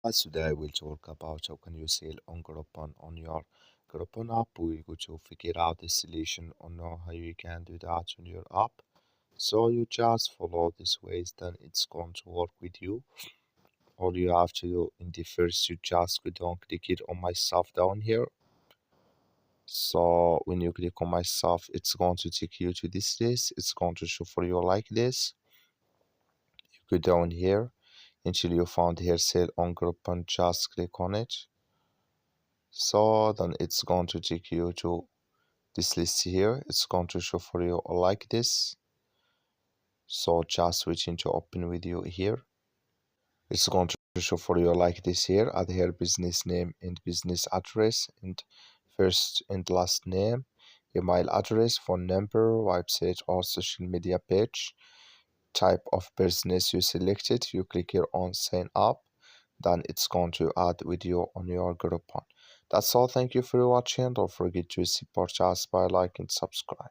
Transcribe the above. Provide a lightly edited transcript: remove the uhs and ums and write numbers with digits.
Today we'll talk about how can you sell on Groupon on your Groupon app. We're going to figure out the solution on how you can do that on your app. So you just follow this ways, then it's going to work with you. All you have to do in the first, you just go down, click it on my stuff down here. So when you click on my stuff, it's going to take you to this list. It's going to show for you like this. You go down here until you found here sale on Groupon. Just click on it. So then it's going to take you to this list here. It's going to show for you like this. So just switching to open video here. It's going to show for you like this here. Add here business name and business address and first and last name, email address, phone number, website or social media page, type of business you selected. You click here on sign up, then it's going to add video on your Groupon. That's all. Thank you for watching. Don't forget to support us by like and subscribe.